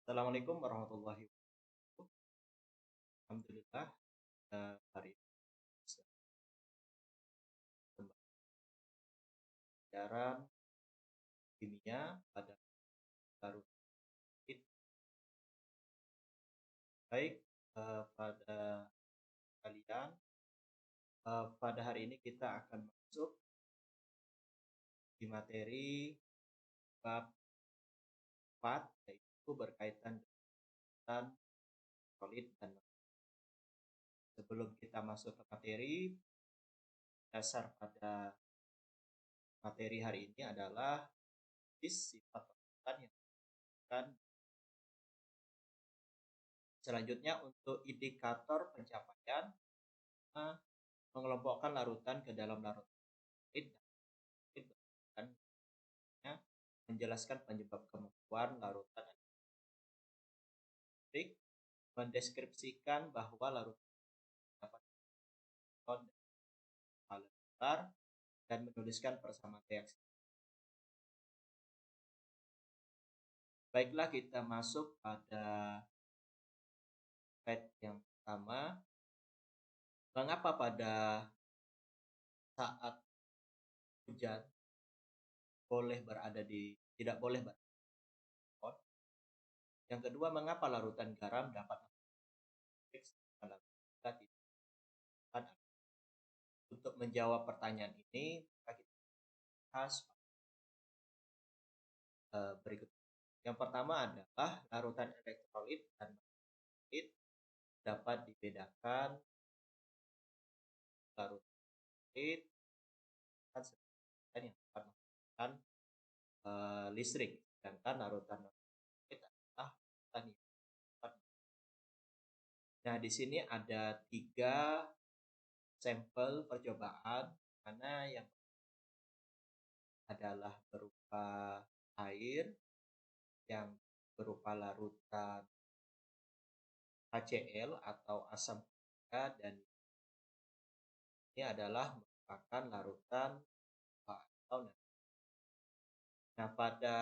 Assalamualaikum warahmatullahi wabarakatuh. Alhamdulillah, hari ini bisa kembali pelajaran kimia pada baru ini. Baik, pada kalian, pada hari ini kita akan masuk di materi bab 4, yaitu berkaitan dengan solid dan sebelum kita masuk ke materi, dasar pada materi hari ini adalah sifat larutan yang akan. Selanjutnya untuk indikator pencapaian, mengelompokkan larutan ke dalam larutan solid dan menjelaskan penyebab kemampuan larutan elektrik, mendeskripsikan bahwa larutan dapat besar dan menuliskan persamaan reaksi. Baiklah, kita masuk pada slide yang pertama. Mengapa pada saat hujan tidak boleh berada di pot? Yang kedua, mengapa larutan garam dapat untuk menjawab pertanyaan ini, maka kita bahas berikut. Yang pertama adalah larutan elektrolit dan elektrolit dapat dibedakan. Larutan elektrolit yang dapat menghasilkan listrik, sedangkan larutan elektrolit adalah larutan yang dapat. Nah, di sini ada 3 sampel percobaan, mana yang adalah berupa air, yang berupa larutan HCl atau asam chlorida, dan ini adalah merupakan larutan atau. Nah, pada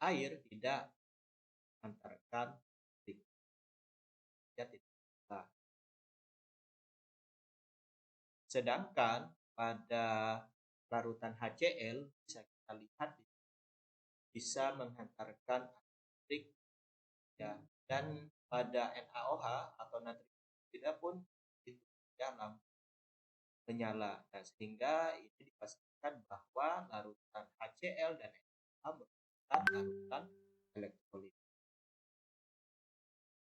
air tidak antarkan tidak. Sedangkan pada larutan HCl bisa kita lihat bisa menghantarkan listrik, ya, dan pada NaOH atau natrium tidak pun itu lampu menyala. Nah, sehingga ini dipastikan bahwa larutan HCl dan NaOH merupakan larutan elektrolit.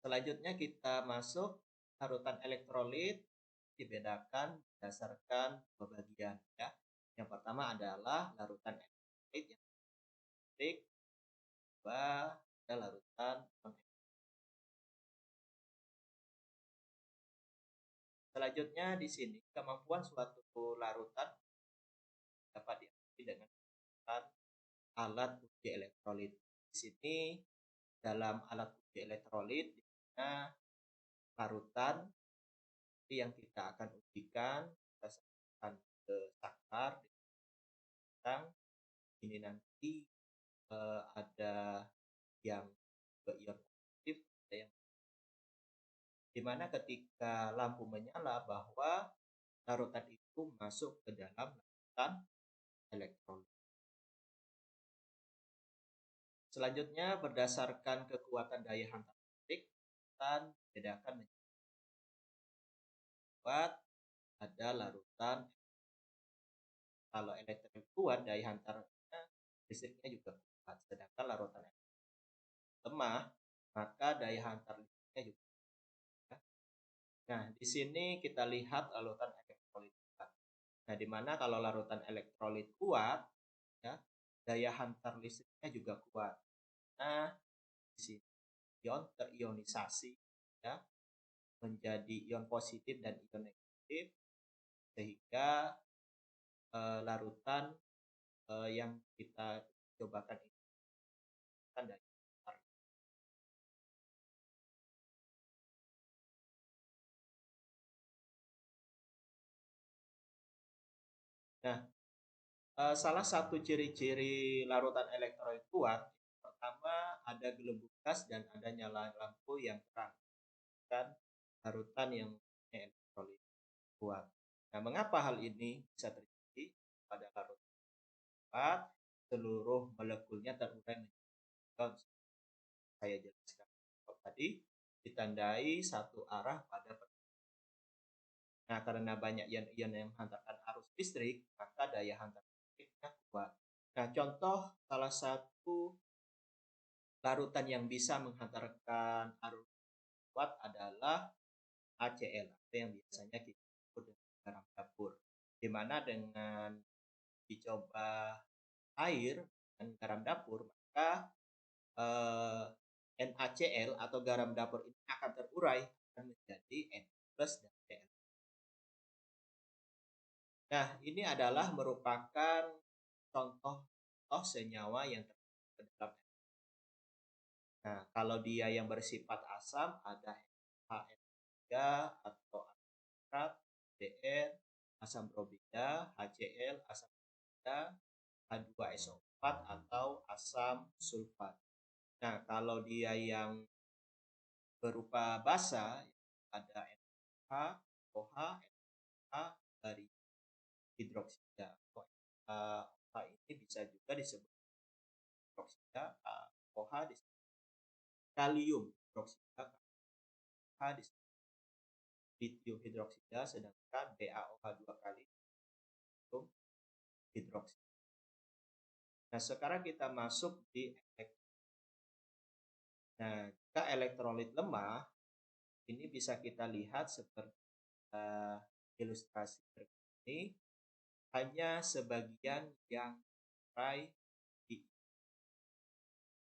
Selanjutnya kita masuk larutan elektrolit, dibedakan berdasarkan dua bagian, ya. Yang pertama adalah larutan elektrolit yang elektrik, kedua ada larutan non. Selanjutnya di sini kemampuan suatu larutan dapat diambil dengan alat uji elektrolit. Di sini dalam alat uji elektrolit di mana larutan yang kita akan ujikan berdasarkan ke saklar ini nanti ada yang berion positif, ada yang dimana ketika lampu menyala bahwa larutan itu masuk ke dalam larutan elektrolit. Selanjutnya berdasarkan kekuatan daya hantar listrik, larutan dibedakan menjadi kuat, ada larutan. Kalau elektrik kuat, daya hantarnya listriknya juga kuat. Sedangkan larutan lemah, maka daya hantar listriknya juga kuat. Nah, di sini kita lihat larutan elektrolit kuat. Nah, di mana kalau larutan elektrolit kuat, ya, daya hantar listriknya juga kuat. Nah, di sini ion terionisasi, ya, menjadi ion positif dan ion negatif, sehingga larutan yang kita cobakan ini kan dari. Nah, salah satu ciri-ciri larutan elektrolit kuat pertama ada gelembung gas dan ada nyala lampu yang terang dan larutan yang mempunyai elektrolit kuat. Nah, mengapa hal ini bisa terjadi pada larutan kuat? Seluruh molekulnya terurai menjadi ion. Saya jelaskan tadi ditandai satu arah pada pertemuan. Nah, karena banyak ion-ion yang menghantarkan arus listrik, maka daya hantar listriknya kuat. Nah, contoh salah satu larutan yang bisa menghantarkan arus kuat adalah HCl, atau yang biasanya kita sebut dengan garam dapur. Di mana dengan dicoba air dan garam dapur, maka NaCl atau garam dapur ini akan terurai dan menjadi Na plus dan Cl. Nah, ini adalah merupakan contoh senyawa yang terdapat ke dalam air. Nah, kalau dia yang bersifat asam ada HN3 atau nitrat, Dr, asam bromida, HCl, asam bromida, H2SO4 atau asam sulfat. Nah, kalau dia yang berupa basa ada NH, OH, NH dari hidroksida. OH ini bisa juga disebut hidroksida, OH disebut kalium hidroksida, H disebut litium hidroksida, sedangkan BaOH 2 kali litium hidroksida. Nah, sekarang kita masuk di elektrolit. Nah, jika elektrolit lemah, ini bisa kita lihat seperti ilustrasi berikut ini, hanya sebagian yang terurai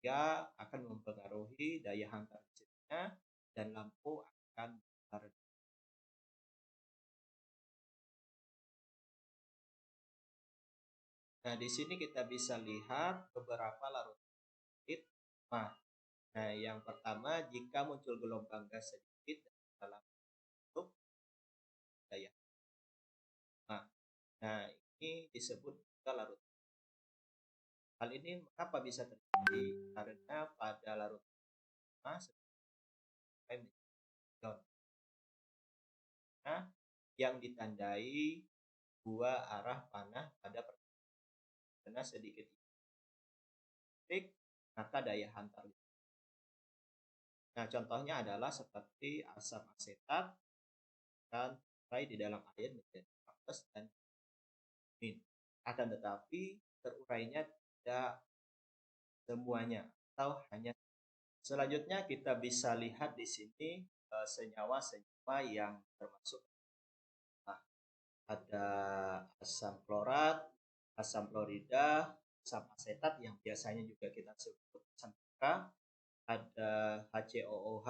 dia akan mempengaruhi daya hantar listriknya dan lampu akan berlalu. Nah, di sini kita bisa lihat beberapa larutan sedikit. Nah, yang pertama, jika muncul gelombang gas sedikit dalam bentuk daya. Nah, ini disebut juga larutan. Hal ini mengapa bisa terjadi? Karena pada larutan yang ditandai dua arah panah pada pertemuan. Karena sedikit listrik, maka daya hantar. Nah, contohnya adalah seperti asam asetat dan terurai di dalam air menjadi plus dan min. Akan tetapi terurainya tidak semuanya atau hanya. Selanjutnya kita bisa lihat di sini senyawa-senyawa yang termasuk. Ada asam klorat, asam klorida, asam asetat yang biasanya juga kita sebut asam bika, ada HCOOH.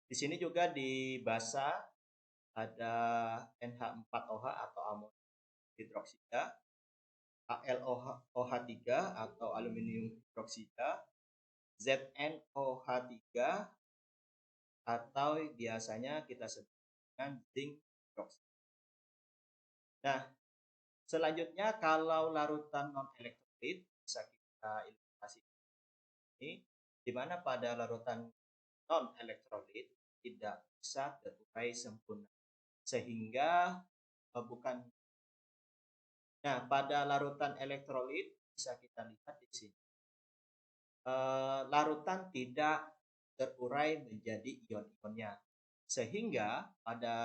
Di sini juga di basa ada NH4OH atau amonium hidroksida, AlOH3 atau aluminium hidroksida, ZnOH3 atau biasanya kita sebut dengan zinc hidroksida. Nah, selanjutnya kalau larutan non-elektrolit bisa kita ilustrasikan ini, di mana pada larutan non-elektrolit tidak bisa terurai sempurna, sehingga bukan. Nah, pada larutan elektrolit bisa kita lihat di sini. Larutan tidak terurai menjadi ion-ionnya, sehingga pada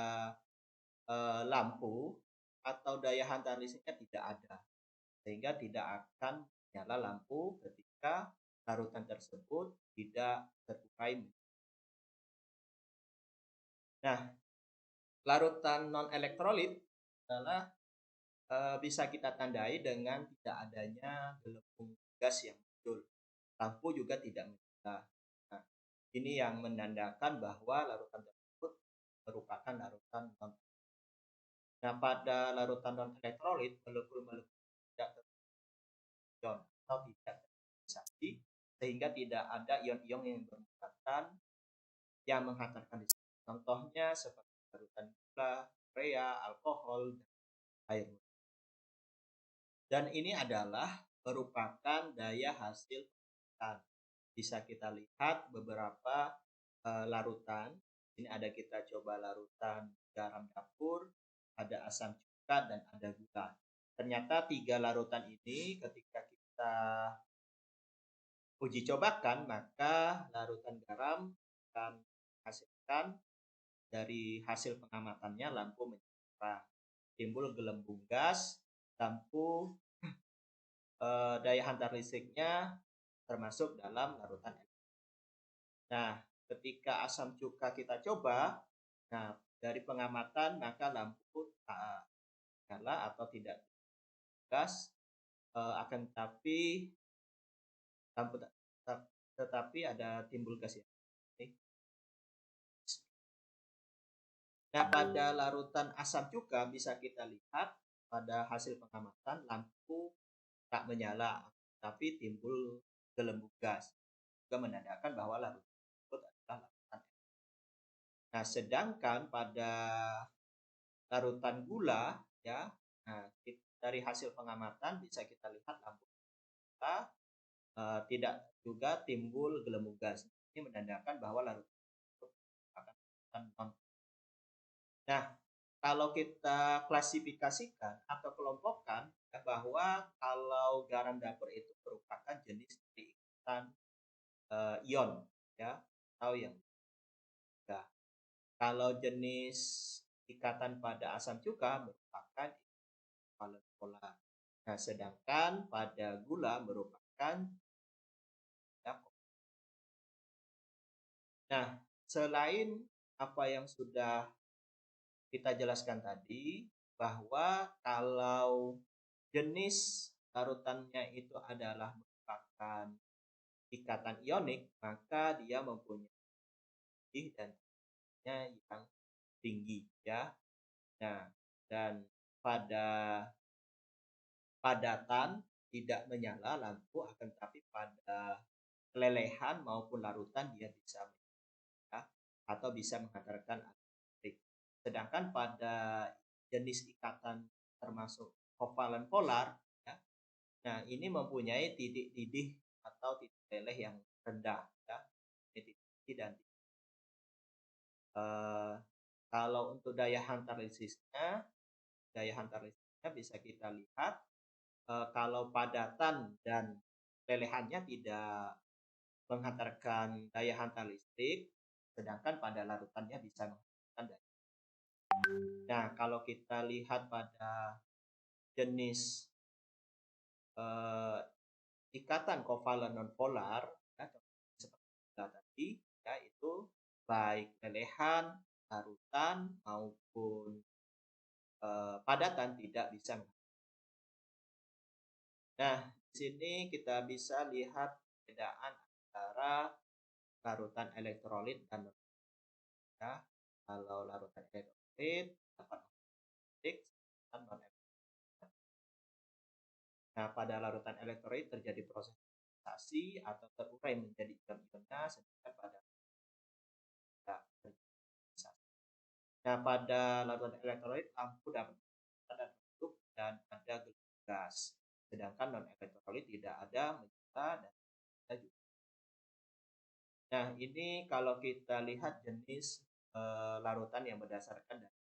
lampu atau daya hantar listriknya tidak ada, sehingga tidak akan menyala lampu ketika larutan tersebut tidak terurai. Nah, larutan non-elektrolit adalah bisa kita tandai dengan tidak adanya gelembung gas yang muncul. Lampu juga tidak menyala. Nah, ini yang menandakan bahwa larutan tersebut merupakan larutan non. Nah, pada larutan non-elektrolit, molekul-molekul tidak terion atau tidak terionisasi, sehingga tidak ada ion-ion yang bermuatan yang menghantarkan listrik. Contohnya seperti larutan gula, urea, alkohol, dan air. Dan ini adalah merupakan daya hasil larutan. Bisa kita lihat beberapa larutan. Ini ada kita coba larutan garam dapur, ada asam cuka, dan ada gula. Ternyata 3 larutan ini ketika kita uji cobakan, maka larutan garam akan menghasilkan dari hasil pengamatannya lampu menyala, timbul gelembung gas, lampu daya hantar listriknya termasuk dalam larutan. Nah, ketika asam cuka kita coba, nah dari pengamatan maka lampu tak nyala atau tidak gas, akan tetapi lampu tetapi ada timbul gas ya. Nah, pada larutan asam cuka bisa kita lihat pada hasil pengamatan lampu tak menyala, tapi timbul gelembung gas. Juga menandakan bahwa larutan tersebut adalah larutan. Nah, sedangkan pada larutan gula, ya, nah, dari hasil pengamatan bisa kita lihat lampu kita tidak juga timbul gelembung gas. Ini menandakan bahwa larutan tersebut akan non. Nah, kalau kita klasifikasikan atau kelompokkan ya, bahwa kalau garam dapur itu merupakan jenis dari ikatan ion ya, atau yang ya. Kalau jenis ikatan pada asam cuka merupakan ikatan polar. Nah, sedangkan pada gula merupakan ya. Nah, selain apa yang sudah kita jelaskan tadi, bahwa kalau jenis larutannya itu adalah merupakan ikatan ionik, maka dia mempunyai dan yang tinggi ya. Nah, dan pada padatan tidak menyala lampu, akan tetapi pada kelelehan maupun larutan dia bisa menyala atau bisa menghantarkan listrik. Sedangkan pada jenis ikatan termasuk kovalen polar ya, nah ini mempunyai titik didih atau titik leleh yang rendah ya, titik didih dan kalau untuk daya hantar listriknya bisa kita lihat kalau padatan dan lelehannya tidak menghantarkan daya hantar listrik, sedangkan pada larutannya bisa menghantarkan daya. Nah, kalau kita lihat pada jenis ikatan kovalen nonpolar ya, seperti tadi yaitu baik lelehan, larutan maupun padatan tidak bisa. Nah, di sini kita bisa lihat perbedaan antara larutan elektrolit dan ya. Kalau larutan elektrolit dapat elektrik dan non elektrolit. Nah, pada larutan elektrolit terjadi proses oksidasi atau terurai menjadi ion-ionnya, sedangkan pada tidak terjadi oksidasi. Nah, pada larutan elektrolit lampu dapat dan redup dan ada gelembung gas, sedangkan non elektrolit tidak ada menyala dan ada juga. Nah, ini kalau kita lihat jenis larutan yang berdasarkan dari.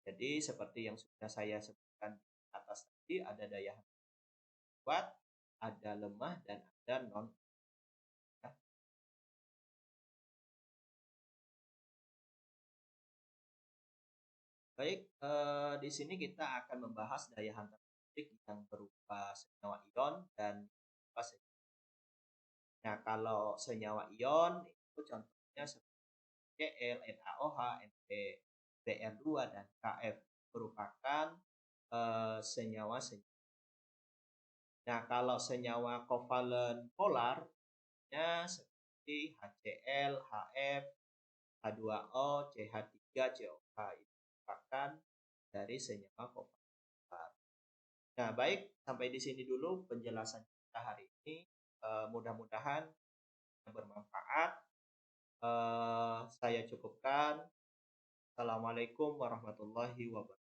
Jadi seperti yang sudah saya sebutkan di atas tadi, ada daya kuat, ada lemah, dan ada non. Baik, di sini kita akan membahas daya hantar listrik yang berupa senyawa ion dan berupa senyawa. Nah, kalau senyawa ion itu contohnya seperti Cl, NaOH, NaBr2, dan Kf merupakan senyawa-senyawa. Nah, kalau senyawa kovalen polarnya seperti HCl, HF, H2O, CH3, COH itu merupakan dari senyawa kovalen polar. Nah, baik, sampai di sini dulu penjelasan kita hari ini. Mudah-mudahan bermanfaat. Saya cukupkan. Assalamualaikum warahmatullahi wabarakatuh.